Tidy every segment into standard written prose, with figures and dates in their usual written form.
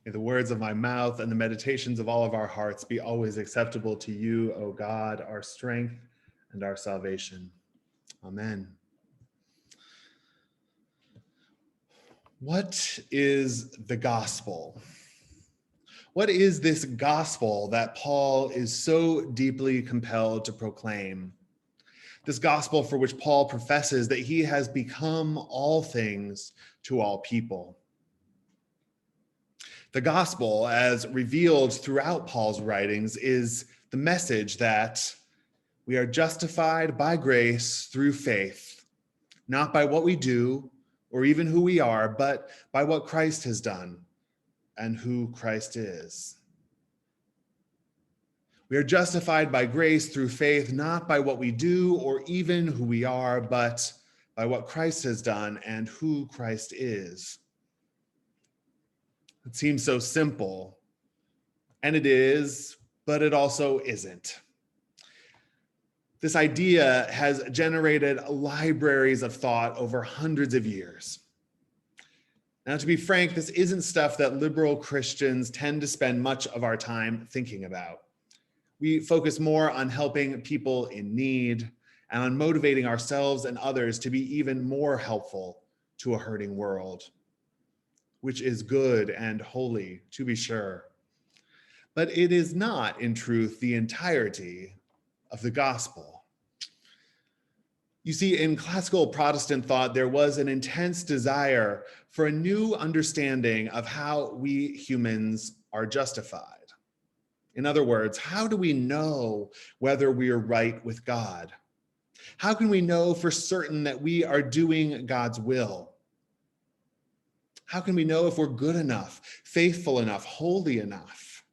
May the words of my mouth and the meditations of all of our hearts be always acceptable to you, O God, our strength and our salvation. Amen. What is the gospel? What is this gospel that Paul is so deeply compelled to proclaim? This gospel for which Paul professes that he has become all things to all people. The gospel, as revealed throughout Paul's writings, is the message that we are justified by grace through faith, not by what we do or even who we are, but by what Christ has done and who Christ is. We are justified by grace through faith, not by what we do or even who we are, but by what Christ has done and who Christ is. It seems so simple, and it is, but it also isn't. This idea has generated libraries of thought over hundreds of years. Now, to be frank, this isn't stuff that liberal Christians tend to spend much of our time thinking about. We focus more on helping people in need and on motivating ourselves and others to be even more helpful to a hurting world, which is good and holy, to be sure. But it is not, in truth, the entirety of the gospel. You see, in classical Protestant thought, there was an intense desire for a new understanding of how we humans are justified. In other words, how do we know whether we are right with God? How can we know for certain that we are doing God's will? How can we know if we're good enough, faithful enough, holy enough?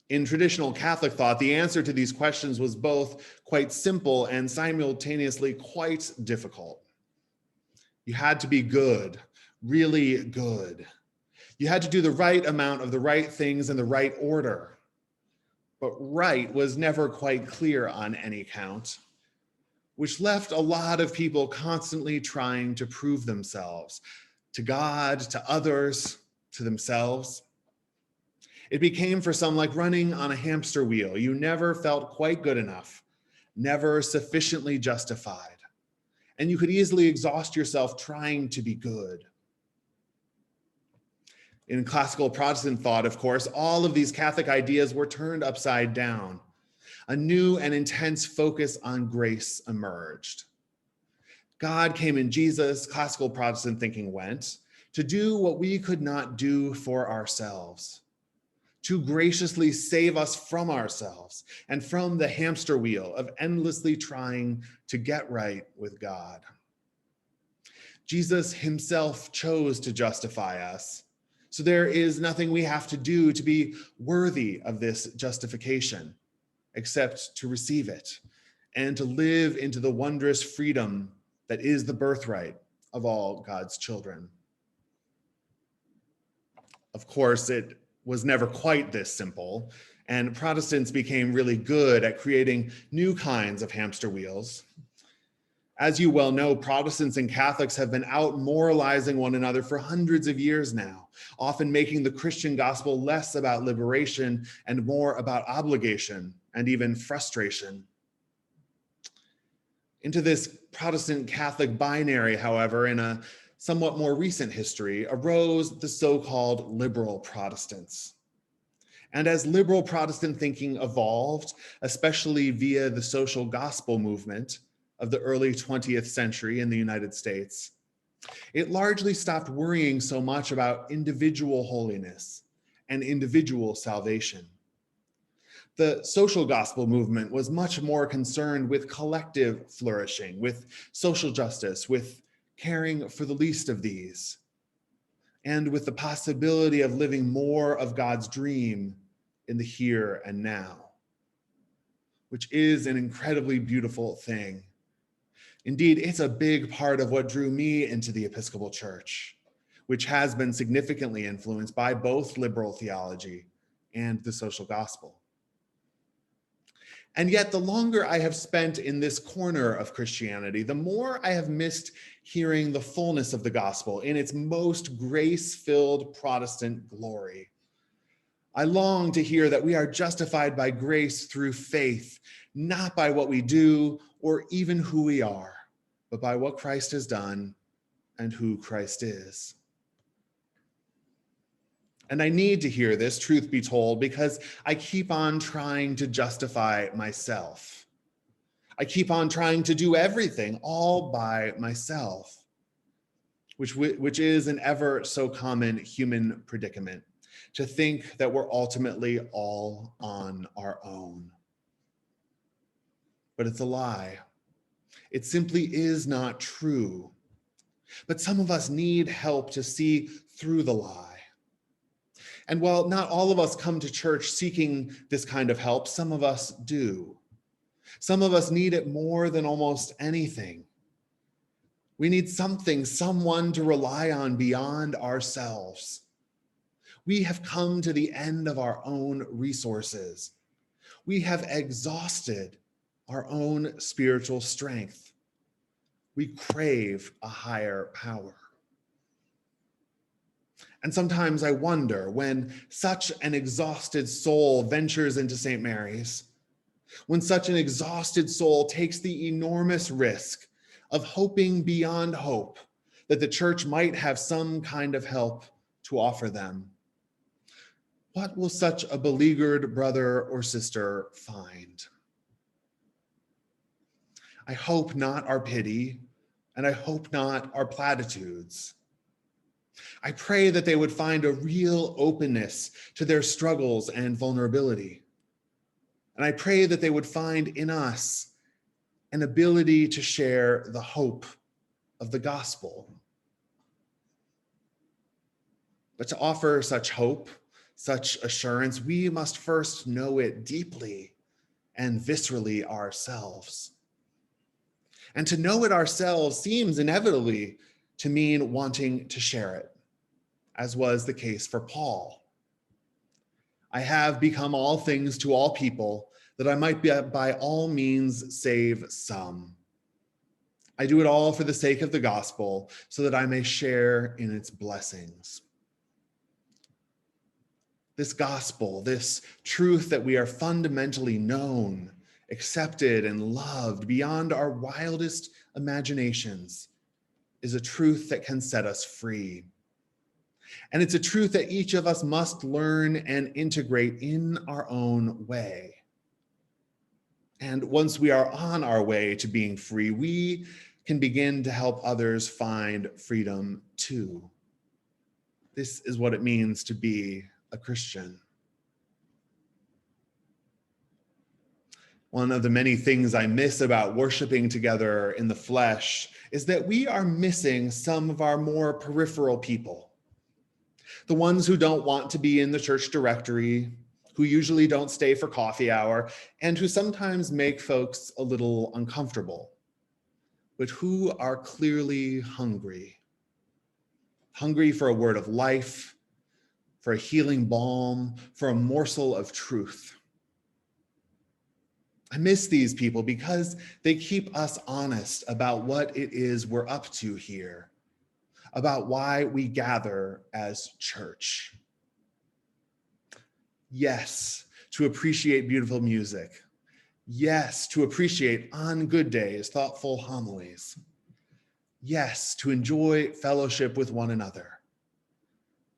In traditional Catholic thought, the answer to these questions was both quite simple and simultaneously quite difficult. You had to be good, really good. You had to do the right amount of the right things in the right order. But right was never quite clear on any count, which left a lot of people constantly trying to prove themselves to God, to others, to themselves. It became for some like running on a hamster wheel. You never felt quite good enough, never sufficiently justified, and you could easily exhaust yourself trying to be good. In classical Protestant thought, of course, all of these Catholic ideas were turned upside down. A new and intense focus on grace emerged. God came in Jesus, classical Protestant thinking went, to do what we could not do for ourselves, to graciously save us from ourselves and from the hamster wheel of endlessly trying to get right with God. Jesus himself chose to justify us, so there is nothing we have to do to be worthy of this justification, except to receive it and to live into the wondrous freedom that is the birthright of all God's children. Of course, it was never quite this simple, and Protestants became really good at creating new kinds of hamster wheels. As you well know, Protestants and Catholics have been out moralizing one another for hundreds of years now, often making the Christian gospel less about liberation and more about obligation and even frustration. Into this Protestant-Catholic binary, however, in a somewhat more recent history, arose the so-called liberal Protestants. And as liberal Protestant thinking evolved, especially via the social gospel movement of the early 20th century in the United States, it largely stopped worrying so much about individual holiness and individual salvation. The social gospel movement was much more concerned with collective flourishing, with social justice, with caring for the least of these, and with the possibility of living more of God's dream in the here and now, which is an incredibly beautiful thing. Indeed, it's a big part of what drew me into the Episcopal Church, which has been significantly influenced by both liberal theology and the social gospel. And yet, the longer I have spent in this corner of Christianity, the more I have missed hearing the fullness of the gospel in its most grace-filled Protestant glory. I long to hear that we are justified by grace through faith, not by what we do or even who we are, but by what Christ has done and who Christ is. And I need to hear this, truth be told, because I keep on trying to justify myself. I keep on trying to do everything all by myself, which is an ever so common human predicament, to think that we're ultimately all on our own. But it's a lie. It simply is not true. But some of us need help to see through the lie. And while not all of us come to church seeking this kind of help, some of us do. Some of us need it more than almost anything. We need something, someone to rely on beyond ourselves. We have come to the end of our own resources. We have exhausted our own spiritual strength. We crave a higher power. And sometimes I wonder, when such an exhausted soul ventures into St. Mary's, when such an exhausted soul takes the enormous risk of hoping beyond hope that the church might have some kind of help to offer them, what will such a beleaguered brother or sister find? I hope not our pity, and I hope not our platitudes. I pray that they would find a real openness to their struggles and vulnerability. And I pray that they would find in us an ability to share the hope of the gospel. But to offer such hope, such assurance, we must first know it deeply and viscerally ourselves. And to know it ourselves seems inevitably to mean wanting to share it, as was the case for Paul. I have become all things to all people, that I might by all means save some. I do it all for the sake of the gospel, so that I may share in its blessings. This gospel, this truth that we are fundamentally known, accepted, and loved beyond our wildest imaginations, is a truth that can set us free. And it's a truth that each of us must learn and integrate in our own way. And once we are on our way to being free, we can begin to help others find freedom too. This is what it means to be a Christian. One of the many things I miss about worshiping together in the flesh is that we are missing some of our more peripheral people. The ones who don't want to be in the church directory, who usually don't stay for coffee hour, and who sometimes make folks a little uncomfortable, but who are clearly hungry. Hungry for a word of life, for a healing balm, for a morsel of truth. I miss these people because they keep us honest about what it is we're up to here, about why we gather as church. Yes, to appreciate beautiful music. Yes, to appreciate on good days thoughtful homilies. Yes, to enjoy fellowship with one another.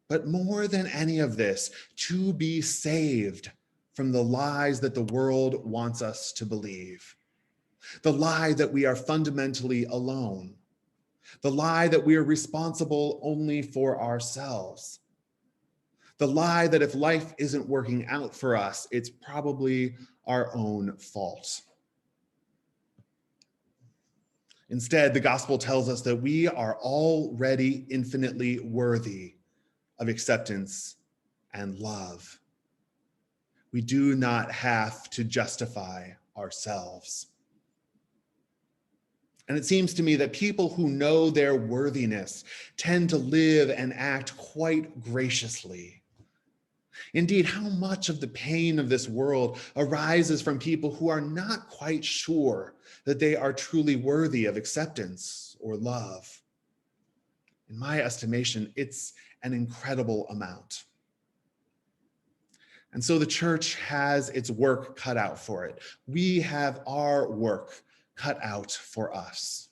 But more than any of this, to be saved from the lies that the world wants us to believe. The lie that we are fundamentally alone. The lie that we are responsible only for ourselves. The lie that if life isn't working out for us, it's probably our own fault. Instead, the gospel tells us that we are already infinitely worthy of acceptance and love. We do not have to justify ourselves. And it seems to me that people who know their worthiness tend to live and act quite graciously. Indeed, how much of the pain of this world arises from people who are not quite sure that they are truly worthy of acceptance or love. In my estimation, it's an incredible amount. And so the church has its work cut out for it. We have our work cut out for us.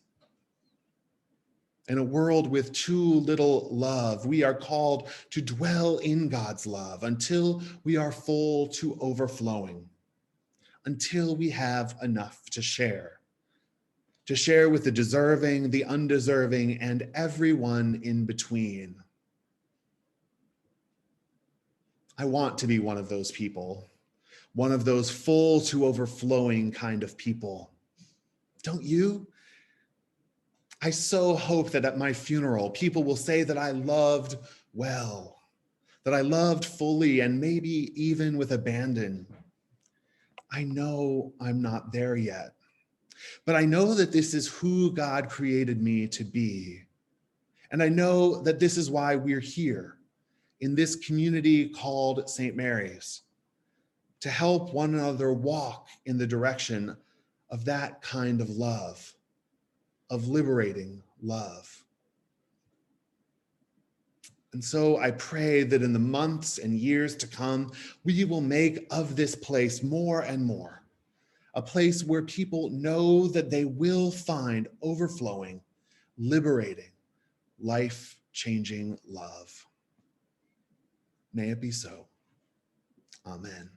In a world with too little love, we are called to dwell in God's love until we are full to overflowing, until we have enough to share with the deserving, the undeserving, and everyone in between. I want to be one of those people, one of those full to overflowing kind of people. Don't you? I so hope that at my funeral, people will say that I loved well, that I loved fully, and maybe even with abandon. I know I'm not there yet, but I know that this is who God created me to be. And I know that this is why we're here in this community called St. Mary's, to help one another walk in the direction of that kind of love, of liberating love. And so I pray that in the months and years to come, we will make of this place more and more a place where people know that they will find overflowing, liberating, life-changing love. May it be so. Amen.